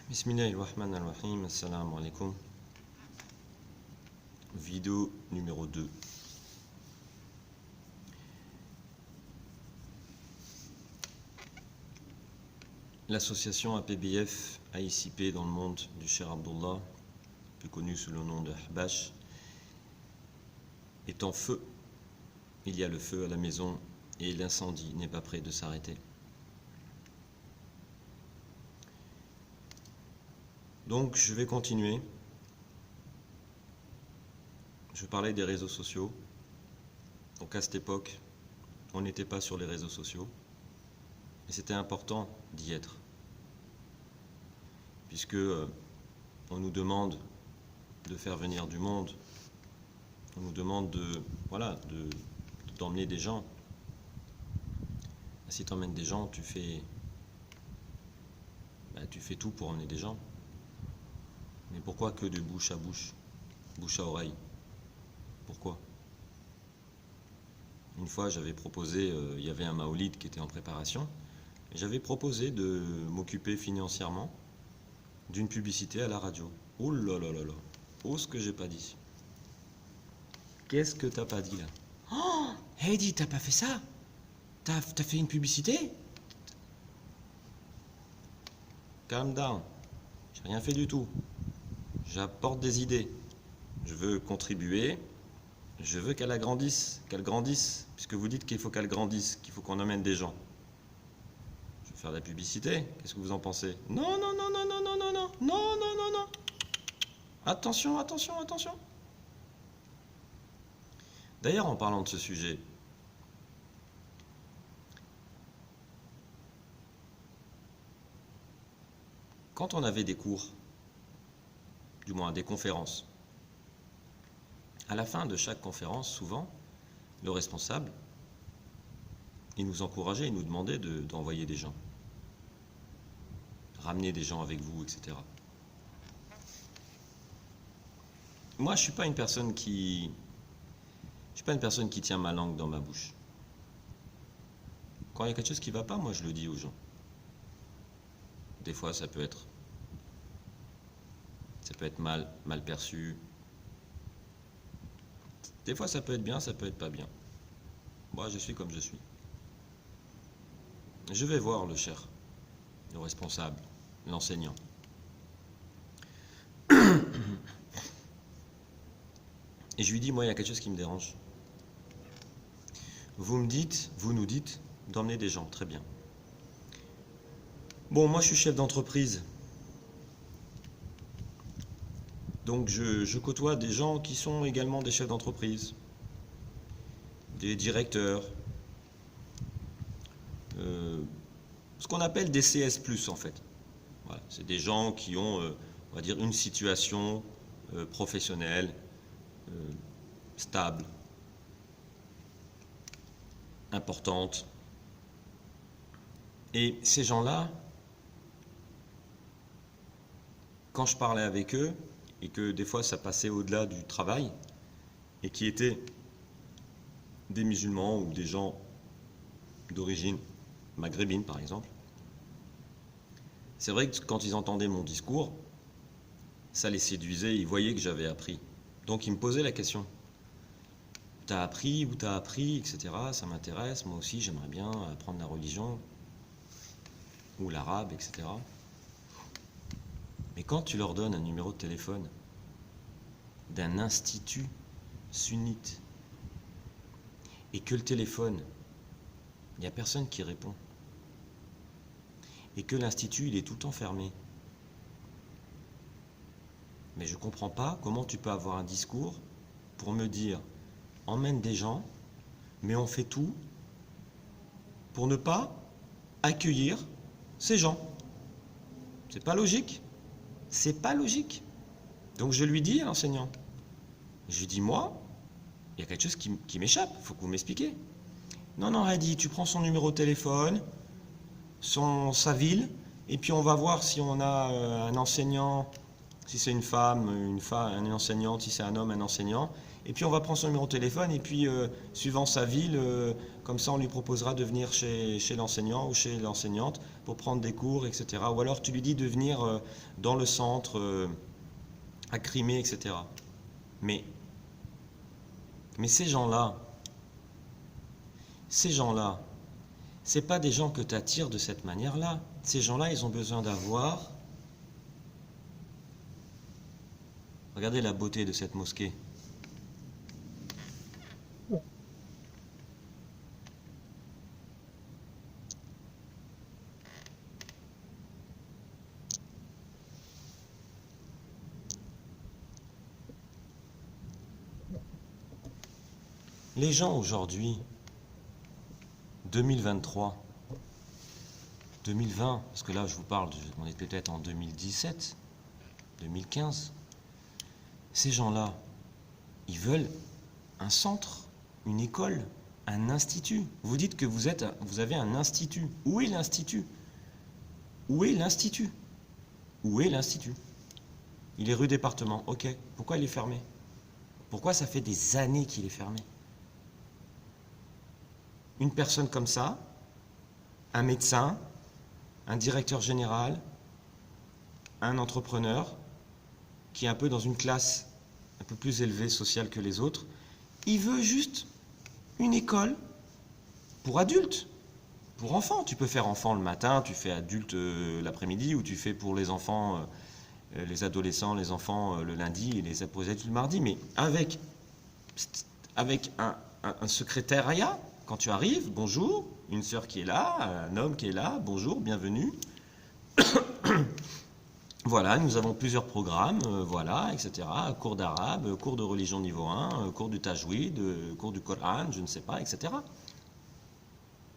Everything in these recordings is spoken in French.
Bismillahirrahmanirrahim, assalamu alaikum. Vidéo numéro 2. L'association APBF AICP dans le monde du Cheikh Abdullah, plus connu sous le nom de Ahbash, est en feu. Il y a le feu à la maison et l'incendie n'est pas prêt de s'arrêter. Donc je vais continuer. Je parlais des réseaux sociaux. Donc à cette époque, on n'était pas sur les réseaux sociaux. Et c'était important d'y être. Puisque on nous demande de faire venir du monde. On nous demande d'emmener des gens. Si tu emmènes des gens, tu fais tout pour emmener des gens. Mais pourquoi que de bouche à bouche, bouche à oreille? Pourquoi? Une fois, j'avais proposé, il y avait un maolid qui était en préparation, et j'avais proposé de m'occuper financièrement d'une publicité à la radio. Oh là là là là, oh ce que j'ai pas dit. Qu'est-ce que t'as pas dit là? Oh, Heidi, t'as pas fait ça? T'as fait une publicité? Calm down, j'ai rien fait du tout. J'apporte des idées. Je veux contribuer. Je veux qu'elle grandisse, puisque vous dites qu'il faut qu'elle grandisse, qu'il faut qu'on emmène des gens. Je vais faire de la publicité. Qu'est-ce que vous en pensez? Non, non, non, non, non, non, non, non, non, non, non, non. Attention, attention, attention. D'ailleurs, en parlant de ce sujet, quand on avait des cours, du moins des conférences, à la fin de chaque conférence, souvent, le responsable, il nous encourageait, il nous demandait d'envoyer des gens, ramener des gens avec vous, etc. Moi, je suis pas une personne qui tient ma langue dans ma bouche. Quand il y a quelque chose qui ne va pas, moi, je le dis aux gens. Des fois, ça peut être mal perçu. Des fois, ça peut être bien, ça peut être pas bien. Moi, je suis comme je suis. Je vais voir le cheikh, le responsable, l'enseignant. Et je lui dis, moi, il y a quelque chose qui me dérange. Vous nous dites d'emmener des gens, très bien. Bon, moi, je suis chef d'entreprise. Donc je côtoie des gens qui sont également des chefs d'entreprise, des directeurs, ce qu'on appelle des CS+, en fait. Voilà, c'est des gens qui ont, on va dire, une situation professionnelle, stable, importante. Et ces gens-là, quand je parlais avec eux, et que des fois ça passait au-delà du travail, et qui étaient des musulmans ou des gens d'origine maghrébine par exemple, c'est vrai que quand ils entendaient mon discours, ça les séduisait, ils voyaient que j'avais appris. Donc ils me posaient la question, t'as appris, où t'as appris, etc. Ça m'intéresse, moi aussi j'aimerais bien apprendre la religion, ou l'arabe, etc. Mais quand tu leur donnes un numéro de téléphone d'un institut sunnite et que le téléphone, il n'y a personne qui répond, et que l'institut, il est tout le temps fermé, mais je ne comprends pas comment tu peux avoir un discours pour me dire emmène des gens, mais on fait tout pour ne pas accueillir ces gens. C'est pas logique. C'est pas logique. Donc je lui dis à l'enseignant, je lui dis moi, il y a quelque chose qui m'échappe, il faut que vous m'expliquiez. Non, non, Heidi, tu prends son numéro de téléphone, sa ville, et puis on va voir si on a un enseignant, si c'est une femme, une enseignante, si c'est un homme, un enseignant, et puis on va prendre son numéro de téléphone, et puis suivant sa ville, comme ça on lui proposera de venir chez l'enseignant ou chez l'enseignante pour prendre des cours, etc. Ou alors tu lui dis de venir dans le centre à Crimée, etc. Mais ces gens-là, c'est pas des gens que tu attires de cette manière-là. Ces gens-là, ils ont besoin d'avoir... Regardez la beauté de cette mosquée. Les gens aujourd'hui, 2023, 2020, parce que là je vous parle, on est peut-être en 2017, 2015, ces gens-là, ils veulent un centre, une école, un institut. Vous dites que vous avez un institut. Où est l'institut? Où est l'institut? Où est l'institut? Il est rue Département, ok. Pourquoi il est fermé? Pourquoi ça fait des années qu'il est fermé? Une personne comme ça, un médecin, un directeur général, un entrepreneur, qui est un peu dans une classe un peu plus élevée sociale que les autres, il veut juste une école pour adultes, pour enfants. Tu peux faire enfant le matin, tu fais adulte l'après-midi, ou tu fais pour les enfants, les adolescents, les enfants le lundi et les adultes le mardi, mais avec un secrétariat. Quand tu arrives, bonjour, une sœur qui est là, un homme qui est là, bonjour, bienvenue. Voilà, nous avons plusieurs programmes, voilà, etc. Cours d'arabe, cours de religion niveau 1, cours du tajwid, cours du Coran, je ne sais pas, etc.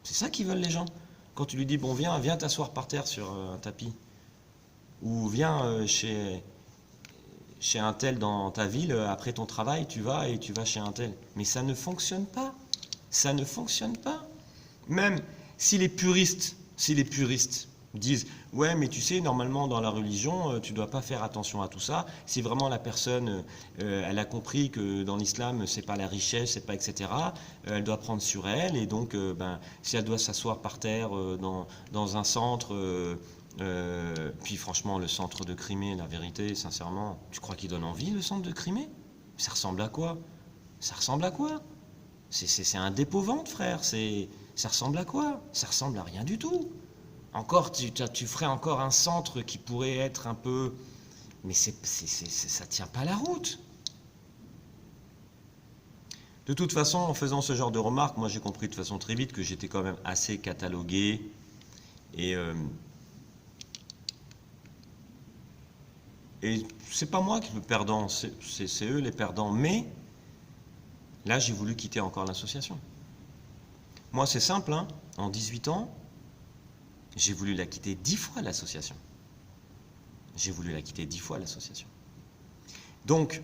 C'est ça qu'ils veulent les gens. Quand tu lui dis, bon, viens t'asseoir par terre sur un tapis, ou viens chez un tel dans ta ville, après ton travail, tu vas chez un tel. Mais ça ne fonctionne pas. Ça ne fonctionne pas. Même si les puristes disent « Ouais, mais tu sais, normalement, dans la religion, tu ne dois pas faire attention à tout ça. Si vraiment la personne, elle a compris que dans l'islam, c'est pas la richesse, c'est pas etc., elle doit prendre sur elle. Et donc, si elle doit s'asseoir par terre dans un centre... puis franchement, le centre de Crimée, la vérité, sincèrement, tu crois qu'il donne envie, le centre de Crimée? Ça ressemble à quoi? Ça ressemble à quoi? C'est un dépôt-vente, frère. Ça ressemble à quoi? Ça ressemble à rien du tout. Encore, tu ferais encore un centre qui pourrait être un peu... Mais ça tient pas la route. De toute façon, en faisant ce genre de remarques, moi j'ai compris de façon très vite que j'étais quand même assez catalogué. Et c'est pas moi qui suis le perdant, c'est eux les perdants. Mais là, j'ai voulu quitter encore l'association. Moi, c'est simple, hein. En 18 ans, j'ai voulu la quitter 10 fois, l'association. J'ai voulu la quitter 10 fois, l'association. Donc,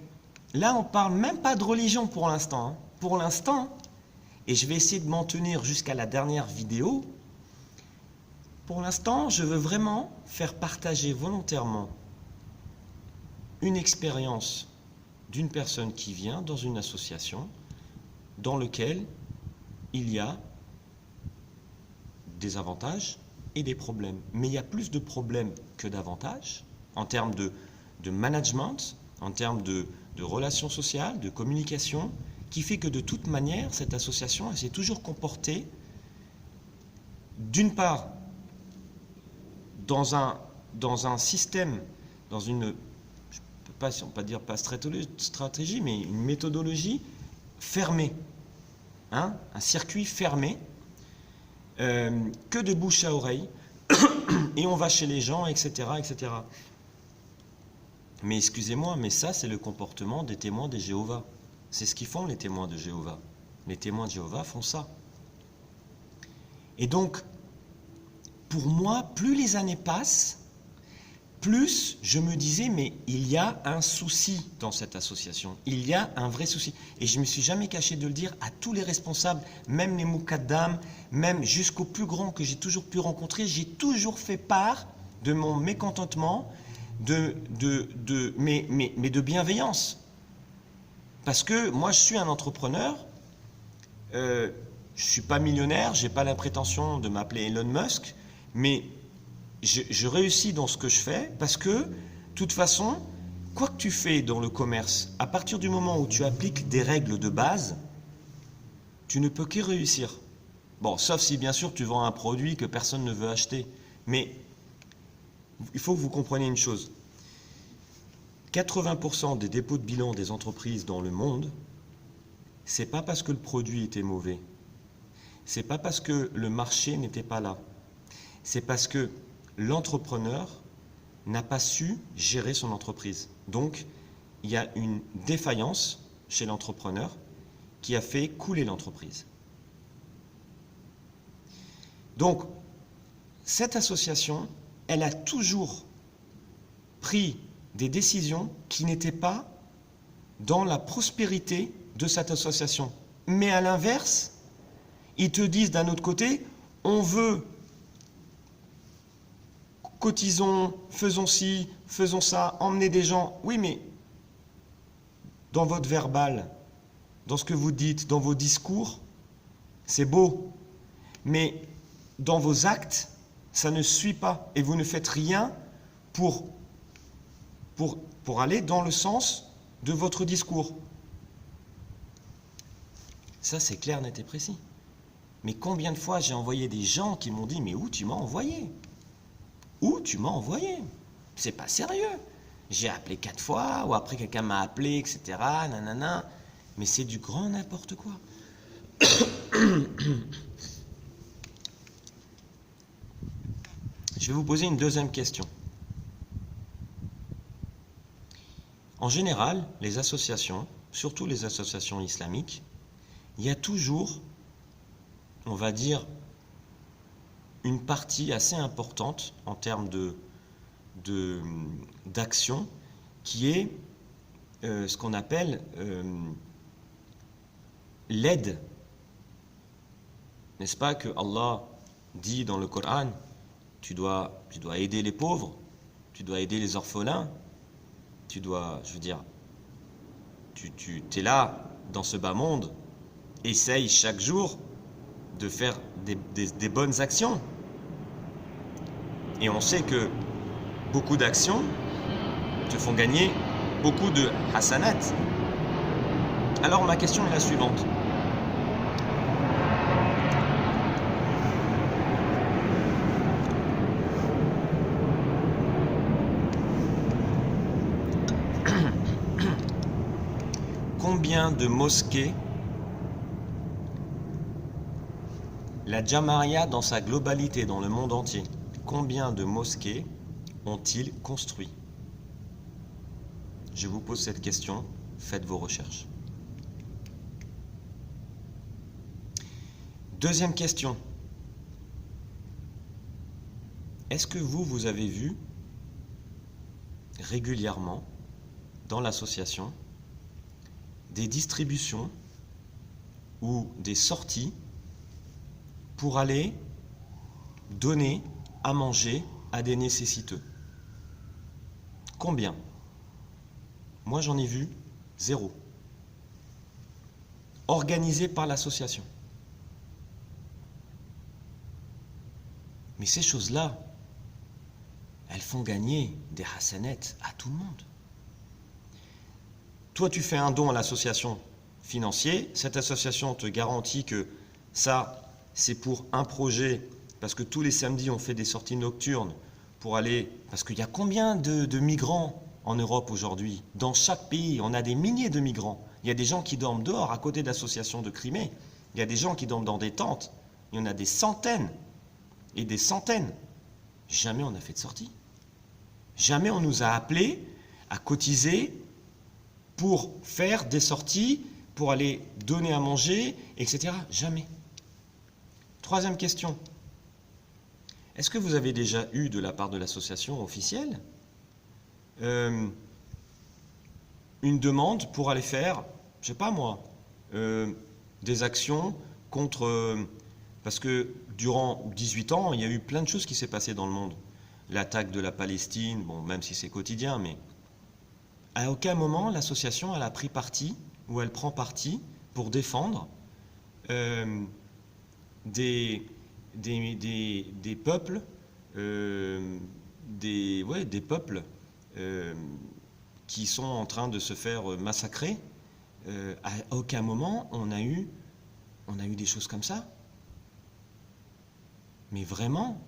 là, on parle même pas de religion pour l'instant. Hein. Pour l'instant, et je vais essayer de m'en tenir jusqu'à la dernière vidéo, pour l'instant, je veux vraiment faire partager volontairement une expérience d'une personne qui vient dans une association dans laquelle il y a des avantages et des problèmes. Mais il y a plus de problèmes que d'avantages en termes de management, en termes de relations sociales, de communication, qui fait que de toute manière, cette association, elle s'est toujours comportée, d'une part, dans un système, dans une, je peux pas, si on peut dire pas stratégie, mais une méthodologie fermée, hein, un circuit fermé, que de bouche à oreille, et on va chez les gens, etc., etc. Mais excusez-moi, mais ça, c'est le comportement des témoins de Jéhovah. C'est ce qu'ils font, les témoins de Jéhovah. Les témoins de Jéhovah font ça. Et donc, pour moi, plus les années passent, plus je me disais, mais il y a un souci dans cette association. Il y a un vrai souci. Et je ne me suis jamais caché de le dire à tous les responsables, même les Moukaddam, même jusqu'aux plus grands que j'ai toujours pu rencontrer, j'ai toujours fait part de mon mécontentement, mais de bienveillance. Parce que moi, je suis un entrepreneur, je ne suis pas millionnaire, je n'ai pas la prétention de m'appeler Elon Musk, mais je réussis dans ce que je fais parce que, de toute façon, quoi que tu fais dans le commerce, à partir du moment où tu appliques des règles de base, tu ne peux que réussir. Bon, sauf si bien sûr tu vends un produit que personne ne veut acheter. Mais il faut que vous compreniez une chose. 80% des dépôts de bilan des entreprises dans le monde, c'est pas parce que le produit était mauvais. C'est pas parce que le marché n'était pas là. C'est parce que l'entrepreneur n'a pas su gérer son entreprise. Donc, il y a une défaillance chez l'entrepreneur qui a fait couler l'entreprise. Donc, cette association, elle a toujours pris des décisions qui n'étaient pas dans la prospérité de cette association. Mais à l'inverse, ils te disent d'un autre côté, on veut, cotisons, faisons ci, faisons ça, emmenez des gens. Oui, mais dans votre verbal, dans ce que vous dites, dans vos discours, c'est beau. Mais dans vos actes, ça ne suit pas. Et vous ne faites rien pour aller dans le sens de votre discours. Ça, c'est clair, net et précis. Mais combien de fois j'ai envoyé des gens qui m'ont dit « Mais où tu m'as envoyé ? Où tu m'as envoyé ? C'est pas sérieux. J'ai appelé 4 fois, ou après quelqu'un m'a appelé, etc. Nanana. Mais c'est du grand n'importe quoi. » Je vais vous poser une deuxième question. En général, les associations, surtout les associations islamiques, il y a toujours, on va dire, une partie assez importante en termes d'action qui est ce qu'on appelle l'aide. N'est-ce pas que Allah dit dans le Coran, tu dois aider les pauvres, tu dois aider les orphelins, tu dois, je veux dire, tu es là dans ce bas monde, essaye chaque jour de faire des bonnes actions. Et on sait que beaucoup d'actions te font gagner beaucoup de hasanat. Alors ma question est la suivante. Combien de mosquées la Jamaria dans sa globalité dans le monde entier, combien de mosquées ont-ils construit? Je vous pose cette question, faites vos recherches. Deuxième question. Est-ce que vous avez vu régulièrement dans l'association des distributions ou des sorties pour aller donner à manger à des nécessiteux? Combien? Moi, j'en ai vu 0. Organisé par l'association. Mais ces choses-là, elles font gagner des hasanats à tout le monde. Toi, tu fais un don à l'association financier, cette association te garantit que ça, c'est pour un projet, parce que tous les samedis, on fait des sorties nocturnes pour aller... Parce qu'il y a combien de migrants en Europe aujourd'hui? Dans chaque pays, on a des milliers de migrants. Il y a des gens qui dorment dehors, à côté de l'association de Crimée. Il y a des gens qui dorment dans des tentes. Il y en a des centaines et des centaines. Jamais on a fait de sortie. Jamais on nous a appelés à cotiser pour faire des sorties, pour aller donner à manger, etc. Jamais. Troisième question. Est-ce que vous avez déjà eu de la part de l'association officielle une demande pour aller faire, je sais pas moi, des actions contre... parce que durant 18 ans, il y a eu plein de choses qui s'est passées dans le monde. L'attaque de la Palestine, bon, même si c'est quotidien, mais à aucun moment l'association elle a pris parti où elle prend parti pour défendre des peuples, des peuples qui sont en train de se faire massacrer. À aucun moment on a eu des choses comme ça. Mais vraiment,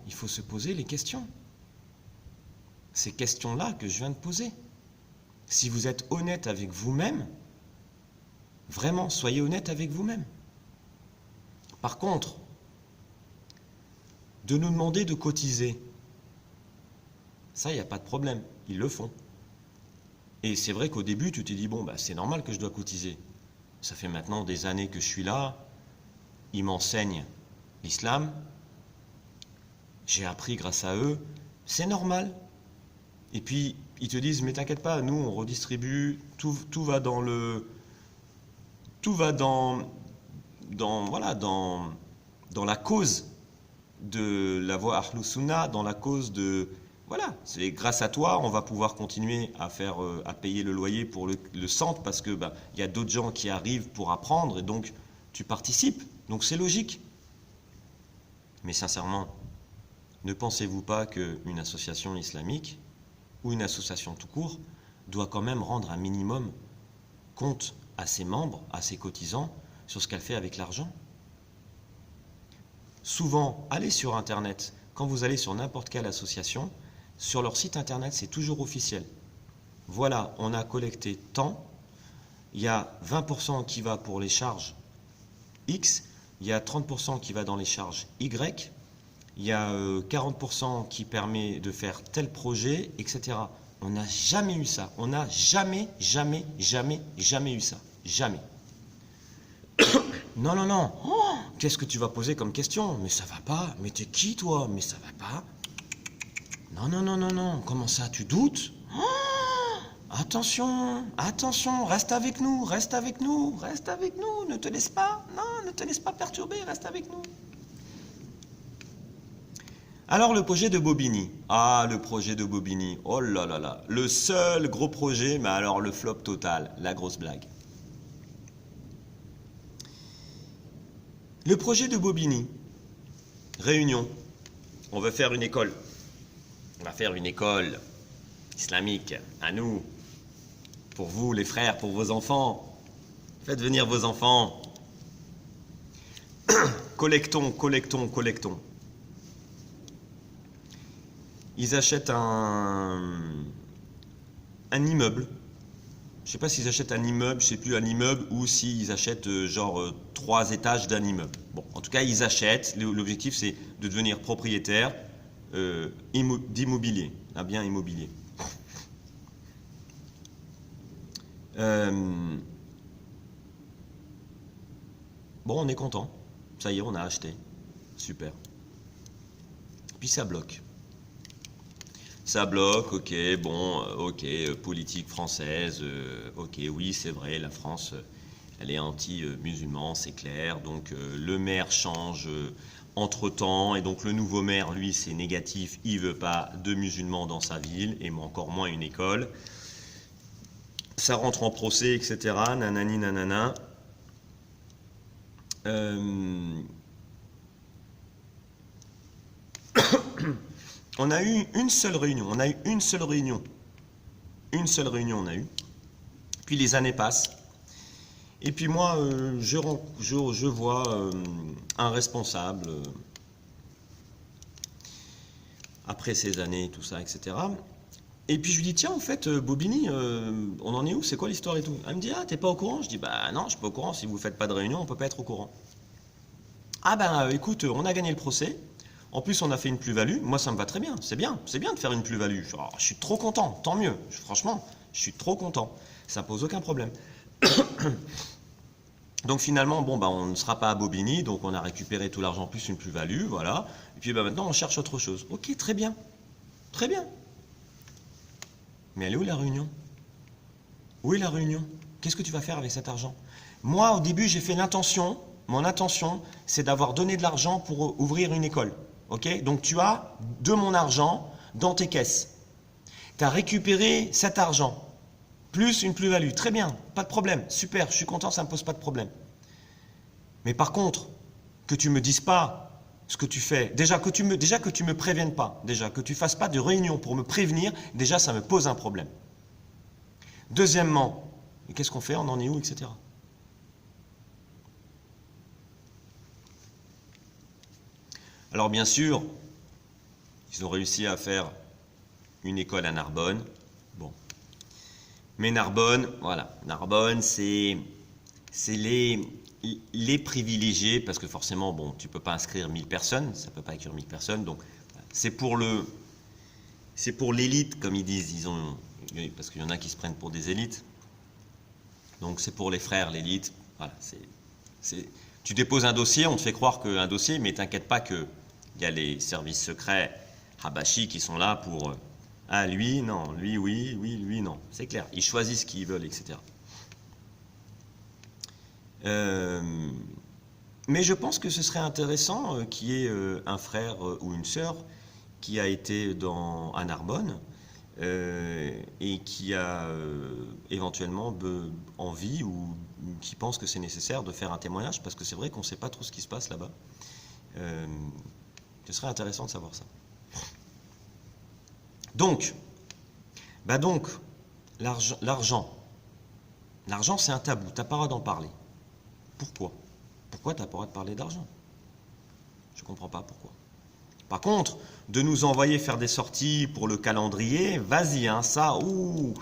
il faut se poser les questions. Ces questions-là que je viens de poser. Si vous êtes honnête avec vous-même, vraiment, soyez honnête avec vous-même. Par contre, de nous demander de cotiser, ça, il n'y a pas de problème. Ils le font. Et c'est vrai qu'au début, tu t'es dit, bon, bah, c'est normal que je dois cotiser. Ça fait maintenant des années que je suis là. Ils m'enseignent l'islam. J'ai appris grâce à eux. C'est normal. Et puis, ils te disent, mais t'inquiète pas, nous, on redistribue, tout va dans le... Tout va dans la cause de la voie Ahlus Sunnah, dans la cause de... Voilà, c'est grâce à toi, on va pouvoir continuer à payer le loyer pour le centre, parce que y a d'autres gens qui arrivent pour apprendre, et donc tu participes. Donc c'est logique. Mais sincèrement, ne pensez-vous pas qu'une association islamique, ou une association tout court, doit quand même rendre un minimum compte à ses membres, à ses cotisants, sur ce qu'elle fait avec l'argent? Souvent, allez sur Internet, quand vous allez sur n'importe quelle association, sur leur site Internet, c'est toujours officiel. Voilà, on a collecté tant, il y a 20% qui va pour les charges X, il y a 30% qui va dans les charges Y, il y a 40% qui permet de faire tel projet, etc. On n'a jamais eu ça. On n'a jamais eu ça. Jamais. Non. Oh, qu'est-ce que tu vas poser comme question? Mais ça va pas. Mais t'es qui, toi? Mais ça va pas. Non. Comment ça, tu doutes? Oh, attention. Reste avec nous. Ne te laisse pas. Non, ne te laisse pas perturber. Reste avec nous. Alors le projet de Bobigny. Ah, le projet de Bobigny. Oh là là. Le seul gros projet, mais alors le flop total. La grosse blague. Le projet de Bobigny. Réunion. On veut faire une école. On va faire une école islamique. À nous. Pour vous, les frères, pour vos enfants. Faites venir vos enfants. Collectons. Ils achètent un immeuble. Je ne sais pas s'ils achètent un immeuble, je ne sais plus un immeuble, ou s'ils achètent 3 étages d'un immeuble. Bon, en tout cas, ils achètent. L'objectif, c'est de devenir propriétaire d'immobilier, un bien immobilier. Bon, on est content. Ça y est, on a acheté. Super. Puis ça bloque. Ok, politique française, ok, oui, c'est vrai, la France, elle est anti-musulman, c'est clair, donc le maire change entre-temps, et donc le nouveau maire, lui, c'est négatif, il veut pas de musulmans dans sa ville, et encore moins une école. Ça rentre en procès, etc., nanani, nanana. On a eu une seule réunion. Puis les années passent. Et puis moi, je vois un responsable, après ces années, tout ça, etc. Et puis je lui dis, tiens, en fait, Bobigny, on en est où? C'est quoi l'histoire et tout? Elle me dit, ah, t'es pas au courant? Je dis, bah non, je suis pas au courant. Si vous faites pas de réunion, on peut pas être au courant. Ah ben, écoute, on a gagné le procès. En plus, on a fait une plus-value. Moi, ça me va très bien. C'est bien de faire une plus-value. Je suis trop content. Tant mieux. Franchement, je suis trop content. Ça ne pose aucun problème. Donc finalement, on ne sera pas à Bobigny. Donc on a récupéré tout l'argent plus une plus-value. Voilà. Et puis maintenant, on cherche autre chose. Ok, très bien. Très bien. Mais elle est où la réunion? Où est la réunion? Qu'est-ce que tu vas faire avec cet argent? Moi, au début, j'ai fait l'intention. Mon intention, c'est d'avoir donné de l'argent pour ouvrir une école. Ok? Donc tu as de mon argent dans tes caisses. Tu as récupéré cet argent. plus une plus-value. Très bien, pas de problème. Super, je suis content, ça ne me pose pas de problème. Mais par contre, que tu ne me dises pas ce que tu fais, déjà que tu me préviennes pas, déjà que tu fasses pas de réunion pour me prévenir, déjà ça me pose un problème. Deuxièmement, qu'est-ce qu'on fait, on en est où, etc. Alors bien sûr, ils ont réussi à faire une école à Narbonne. Bon. Mais Narbonne, voilà, Narbonne, c'est les privilégiés, parce que forcément, bon, tu ne peux pas inscrire 1000 personnes, ça ne peut pas accueillir 1000 personnes, donc c'est pour l'élite, comme ils disent, parce qu'il y en a qui se prennent pour des élites. Donc c'est pour les frères, l'élite. Voilà, tu déposes un dossier, on te fait croire qu'un dossier, mais t'inquiète pas qu'il y a les services secrets Habashi qui sont là pour ah lui non, lui oui, lui non. C'est clair, ils choisissent ce qu'ils veulent, etc. Mais je pense que ce serait intéressant qu'il y ait un frère ou une sœur qui a été à Narbonne et qui a éventuellement envie ou qui pense que c'est nécessaire de faire un témoignage, parce que c'est vrai qu'on ne sait pas trop ce qui se passe là-bas. Ce serait intéressant de savoir ça. Donc, l'argent, c'est un tabou, tu n'as pas le droit d'en parler. Pourquoi tu n'as pas le droit de parler d'argent? Je ne comprends pas pourquoi. Par contre, de nous envoyer faire des sorties pour le calendrier, vas-y, hein, ça, ouh.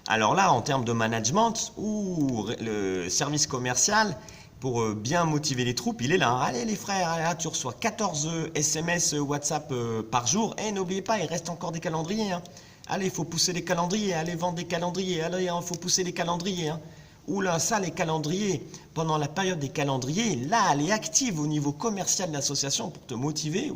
Alors là, en termes de management, le service commercial, pour bien motiver les troupes, il est là. Allez les frères, là, tu reçois 14 SMS WhatsApp par jour. Et n'oubliez pas, il reste encore des calendriers. Hein. Allez, il faut pousser les calendriers, allez vendre des calendriers. Allez, il faut pousser les calendriers. Hein. Oula, ça, les calendriers, pendant la période des calendriers, là, elle est active au niveau commercial de l'association pour te motiver.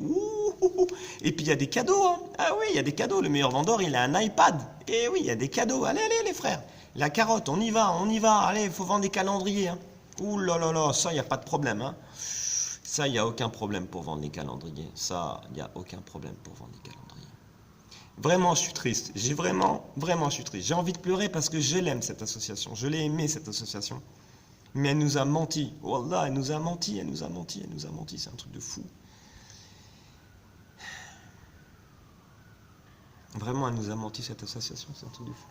Et puis, il y a des cadeaux. Hein. Ah oui, il y a des cadeaux. Le meilleur vendeur, il a un iPad. Et oui, il y a des cadeaux. Allez, les frères. La carotte, on y va. Allez, il faut vendre des calendriers. Hein. Ouh là là là, ça, il n'y a pas de problème. Hein. Ça, il n'y a aucun problème pour vendre les calendriers. Ça, il n'y a aucun problème pour vendre les calendriers. Vraiment, je suis triste. Vraiment, je suis triste. J'ai envie de pleurer parce que je l'aime, cette association. Je l'ai aimée, cette association. Mais elle nous a menti. Wallah, elle nous a menti. C'est un truc de fou. Vraiment, elle nous a menti, cette association. C'est un truc de fou.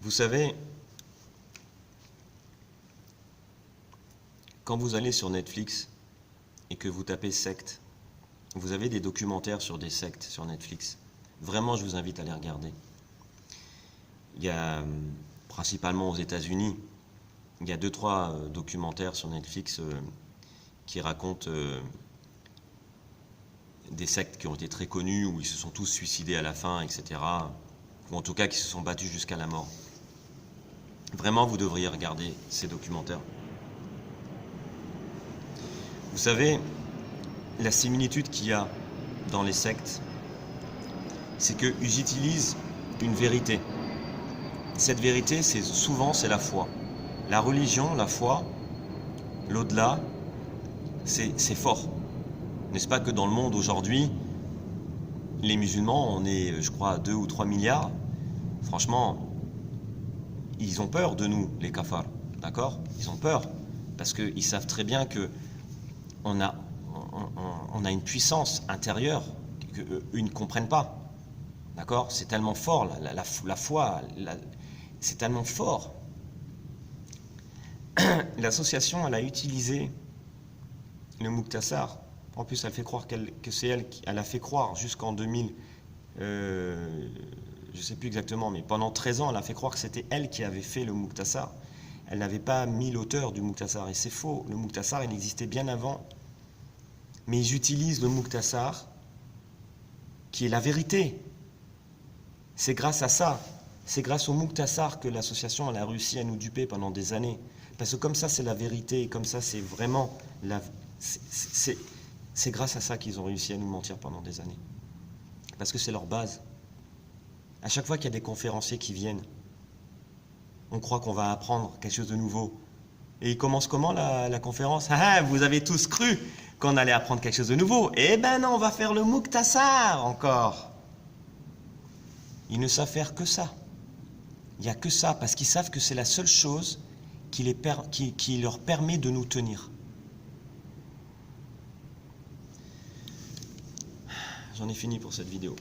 Vous savez, quand vous allez sur Netflix et que vous tapez secte, vous avez des documentaires sur des sectes sur Netflix. Vraiment, je vous invite à les regarder. Il y a, principalement aux États-Unis, il y a 2-3 documentaires sur Netflix qui racontent des sectes qui ont été très connues, où ils se sont tous suicidés à la fin, etc. Ou en tout cas qui se sont battus jusqu'à la mort. Vraiment, vous devriez regarder ces documentaires. Vous savez, la similitude qu'il y a dans les sectes, c'est qu'ils utilisent une vérité. Cette vérité, c'est la foi. La religion, la foi, l'au-delà, c'est fort. N'est-ce pas que dans le monde aujourd'hui, les musulmans, on est, je crois, 2 ou 3 milliards. Franchement, ils ont peur de nous, les kafars. D'accord? Ils ont peur. Parce qu'ils savent très bien que on a une puissance intérieure qu'eux ne comprennent pas. D'accord? C'est tellement fort, la foi, c'est tellement fort. L'association, elle a utilisé le Muqtasar. En plus, elle fait croire que c'est elle qui a fait croire jusqu'en 2000, je ne sais plus exactement, mais pendant 13 ans, elle a fait croire que c'était elle qui avait fait le Muqtasar. Elle n'avait pas mis l'auteur du Muqtasar, et c'est faux. Le Muqtasar, il existait bien avant. Mais ils utilisent le Muqtasar, qui est la vérité. C'est grâce à ça, c'est grâce au Muqtasar que l'association elle a réussi à nous duper pendant des années. Parce que comme ça, c'est la vérité, et comme ça, c'est vraiment... C'est grâce à ça qu'ils ont réussi à nous mentir pendant des années. Parce que c'est leur base. À chaque fois qu'il y a des conférenciers qui viennent, on croit qu'on va apprendre quelque chose de nouveau. Et il commence comment la conférence? Ah, vous avez tous cru qu'on allait apprendre quelque chose de nouveau. Eh ben non, on va faire le Muktasar encore. Ils ne savent faire que ça. Il n'y a que ça, parce qu'ils savent que c'est la seule chose qui leur permet de nous tenir. J'en ai fini pour cette vidéo.